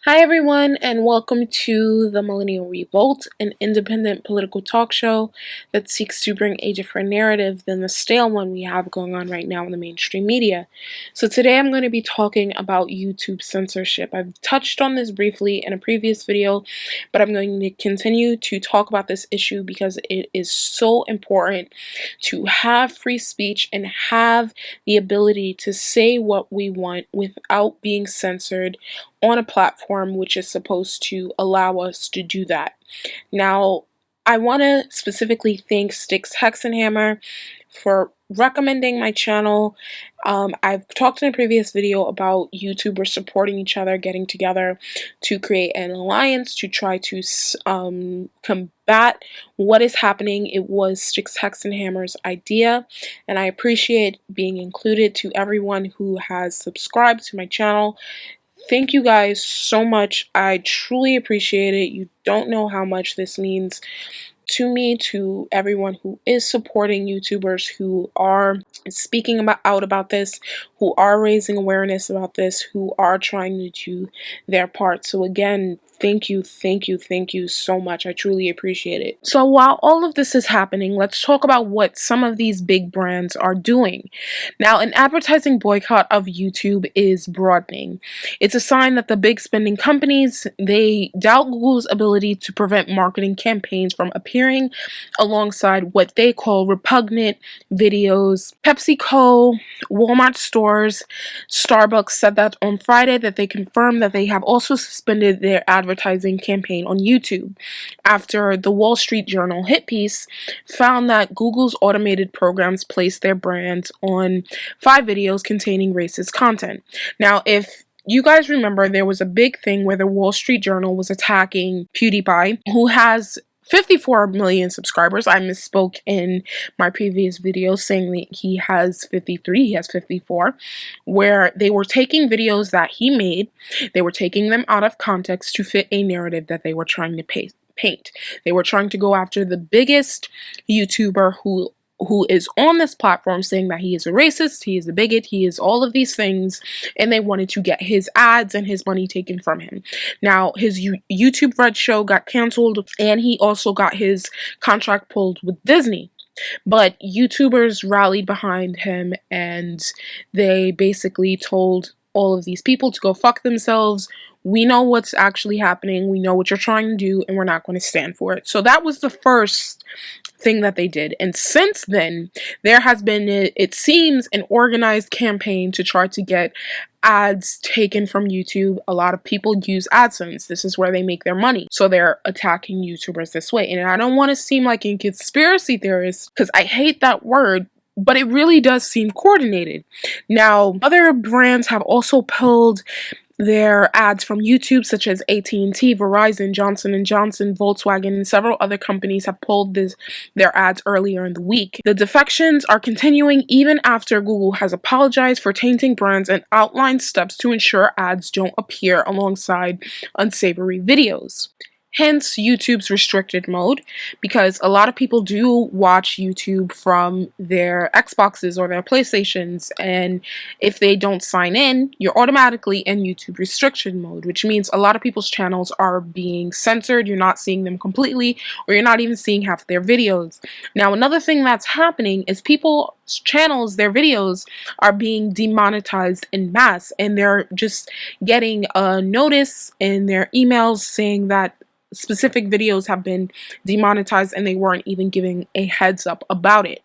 Hi everyone, and welcome to the Millennial Revolt, an independent political talk show that seeks to bring a different narrative than the stale one we have going on right now in the mainstream media. So today I'm going to be talking about YouTube censorship. I've touched on this briefly in a previous video, but I'm going to continue to talk about this issue because it is so important to have free speech and have the ability to say what we want without being censored on a platform which is supposed to allow us to do that. Now, I want to specifically thank STXHEXENHAMMER for recommending my channel. I've talked in a previous video about YouTubers supporting each other, getting together to create an alliance to try to combat what is happening. It was STXHEXENHAMMER's idea, and I appreciate being included. To everyone who has subscribed to my channel, thank you guys so much. I truly appreciate it. You don't know how much this means to me, to everyone who is supporting YouTubers who are speaking out about this, who are raising awareness about this, who are trying to do their part. So again, thank you so much. I truly appreciate it. So while all of this is happening, let's talk about what some of these big brands are doing. Now, an advertising boycott of YouTube is broadening. It's a sign that the big spending companies, they doubt Google's ability to prevent marketing campaigns from appearing alongside what they call repugnant videos. PepsiCo, Walmart stores, Starbucks said that on Friday, that they confirmed that they have also suspended their advertising campaign on YouTube after the Wall Street Journal hit piece found that Google's automated programs placed their brands on 5 videos containing racist content. Now, if you guys remember, there was a big thing where the Wall Street Journal was attacking PewDiePie, who has 54 million subscribers. I misspoke in my previous video saying that he has 53, he has 54, where they were taking videos that he made, they were taking them out of context to fit a narrative that they were trying to paint. They were trying to go after the biggest YouTuber who is on this platform, saying that he is a racist, he is a bigot, he is all of these things, and they wanted to get his ads and his money taken from him. Now, his YouTube Red show got canceled, and he also got his contract pulled with Disney. But YouTubers rallied behind him, and they basically told all of these people to go fuck themselves. We know what's actually happening, we know what you're trying to do, and we're not going to stand for it. So that was the first thing that they did. And since then, there has been, it seems, an organized campaign to try to get ads taken from YouTube. A lot of people use AdSense. This is where they make their money. So they're attacking YouTubers this way. And I don't want to seem like a conspiracy theorist, because I hate that word, but it really does seem coordinated. Now, other brands have also pulled their ads from YouTube, such as AT&T, Verizon, Johnson & Johnson, Volkswagen, and several other companies have pulled their ads earlier in the week. The defections are continuing even after Google has apologized for tainting brands and outlined steps to ensure ads don't appear alongside unsavory videos. Hence YouTube's restricted mode, because a lot of people do watch YouTube from their Xboxes or their PlayStations, and if they don't sign in, you're automatically in YouTube restriction mode, which means a lot of people's channels are being censored. You're not seeing them completely, or you're not even seeing half their videos. Now, another thing that's happening is people's channels, their videos are being demonetized en masse, and they're just getting a notice in their emails saying that specific videos have been demonetized, and they weren't even giving a heads up about it.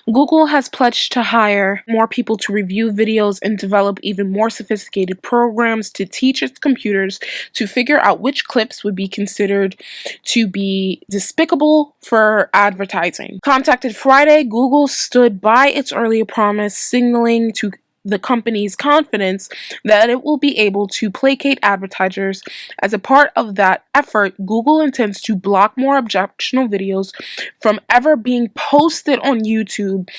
Google has pledged to hire more people to review videos and develop even more sophisticated programs to teach its computers to figure out which clips would be considered to be despicable for advertising. Contacted Friday, Google stood by its earlier promise, signaling to the company's confidence that it will be able to placate advertisers. As a part of that effort, Google intends to block more objectionable videos from ever being posted on YouTube,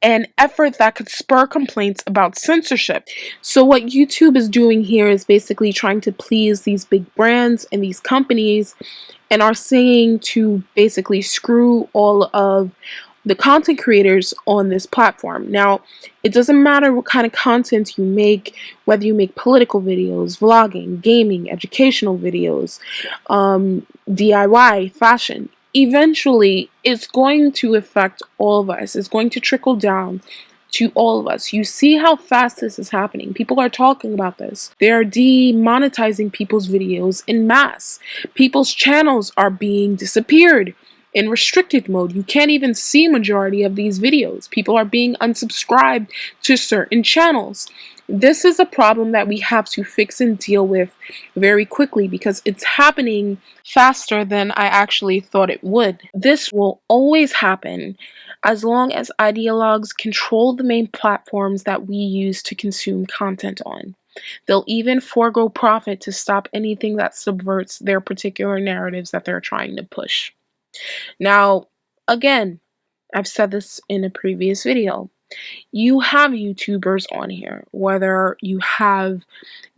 an effort that could spur complaints about censorship. So what YouTube is doing here is basically trying to please these big brands and these companies, and are saying to basically screw all of the content creators on this platform. Now, it doesn't matter what kind of content you make, whether you make political videos, vlogging, gaming, educational videos, DIY, fashion. Eventually, it's going to affect all of us. It's going to trickle down to all of us. You see how fast this is happening. People are talking about this. They are demonetizing people's videos in mass. People's channels are being disappeared in restricted mode. You can't even see majority of these videos. People are being unsubscribed to certain channels. This is a problem that we have to fix and deal with very quickly because it's happening faster than I actually thought it would. This will always happen as long as ideologues control the main platforms that we use to consume content on. They'll even forego profit to stop anything that subverts their particular narratives that they're trying to push. Now, again, I've said this in a previous video. You have YouTubers on here, whether you have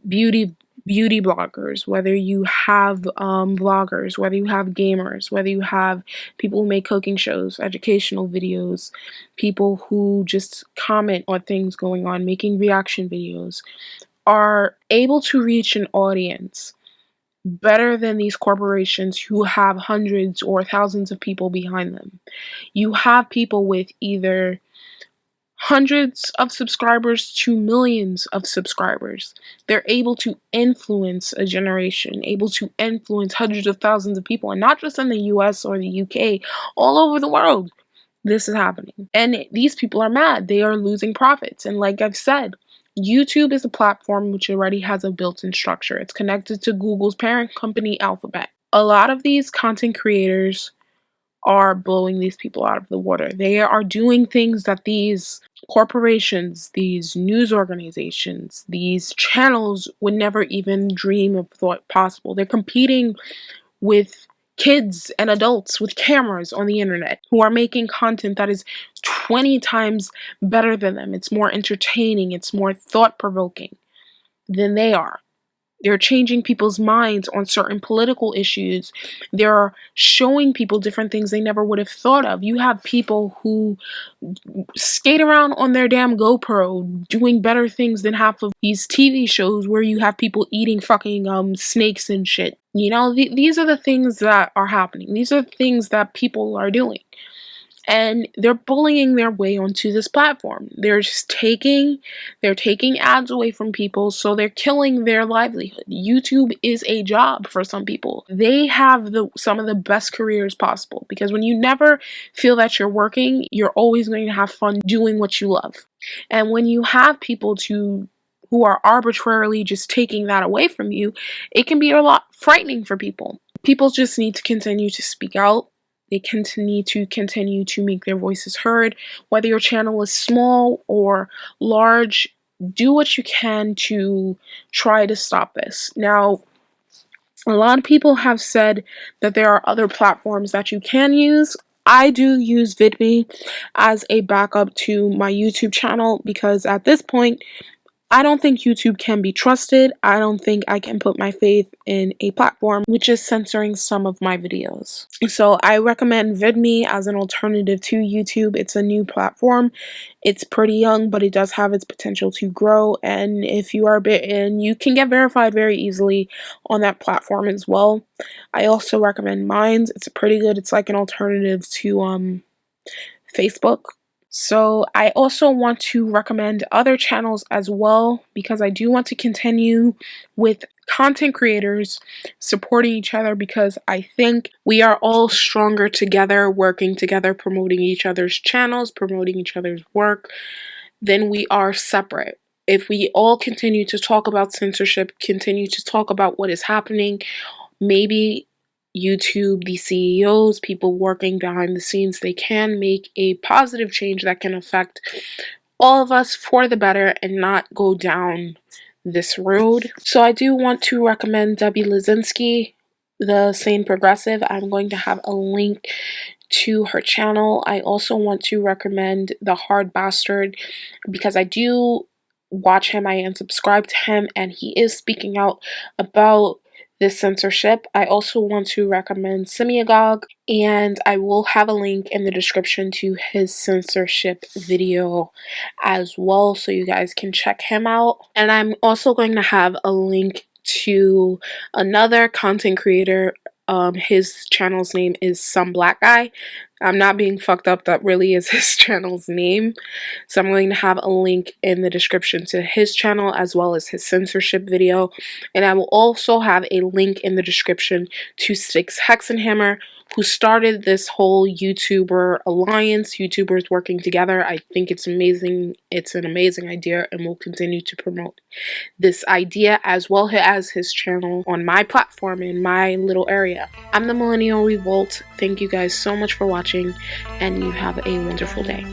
beauty bloggers, whether you have vloggers, whether you have gamers, whether you have people who make cooking shows, educational videos, people who just comment on things going on, making reaction videos, are able to reach an audience better than these corporations who have hundreds or thousands of people behind them. You have people with either hundreds of subscribers to millions of subscribers. They're able to influence a generation, able to influence hundreds of thousands of people, and not just in the US or the UK, all over the world. This is happening. And these people are mad. They are losing profits. And like I've said, YouTube is a platform which already has a built-in structure. It's connected to Google's parent company, Alphabet. A lot of these content creators are blowing these people out of the water. They are doing things that these corporations, these news organizations, these channels would never even dream of thought possible. They're competing with kids and adults with cameras on the internet who are making content that is 20 times better than them. It's more entertaining, it's more thought-provoking than they are. They're changing people's minds on certain political issues. They're showing people different things they never would have thought of. You have people who skate around on their damn GoPro doing better things than half of these TV shows where you have people eating fucking snakes and shit. You know, these are the things that are happening. These are the things that people are doing. And they're bullying their way onto this platform. They're just taking ads away from people, so they're killing their livelihood. YouTube is a job for some people. They have some of the best careers possible because when you never feel that you're working, you're always going to have fun doing what you love. And when you have people who are arbitrarily just taking that away from you, it can be a lot frightening for people. People just need to continue to speak out. They continue to make their voices heard. Whether your channel is small or large, do what you can to try to stop this. Now, a lot of people have said that there are other platforms that you can use. I do use VidMe as a backup to my YouTube channel because at this point, I don't think YouTube can be trusted. I don't think I can put my faith in a platform which is censoring some of my videos. So I recommend VidMe as an alternative to YouTube. It's a new platform. It's pretty young, but it does have its potential to grow. And if you are bitten, you can get verified very easily on that platform as well. I also recommend Minds. It's pretty good. It's like an alternative to Facebook. So I also want to recommend other channels as well because I do want to continue with content creators supporting each other because I think we are all stronger together, working together, promoting each other's channels, promoting each other's work, than we are separate. If we all continue to talk about censorship, continue to talk about what is happening, maybe YouTube, the CEOs, people working behind the scenes, they can make a positive change that can affect all of us for the better and not go down this road. So I do want to recommend Debbie Lizinski, the Sane Progressive. I'm going to have a link to her channel. I also want to recommend The Hard Bastard because I do watch him, I am subscribed to him, and he is speaking out about this censorship. I also want to recommend SEMIOGOGUE, and I will have a link in the description to his censorship video as well, so you guys can check him out. And I'm also going to have a link to another content creator. His channel's name is Some Black Guy. I'm not being fucked up, that really is his channel's name. So I'm going to have a link in the description to his channel as well as his censorship video. And I will also have a link in the description to STXHEXENHAMMER, who started this whole YouTuber alliance, YouTubers working together. I think it's amazing. It's an amazing idea, and we'll continue to promote this idea as well as his channel on my platform in my little area. I'm the Millennial Revolt. Thank you guys so much for watching, and you have a wonderful day.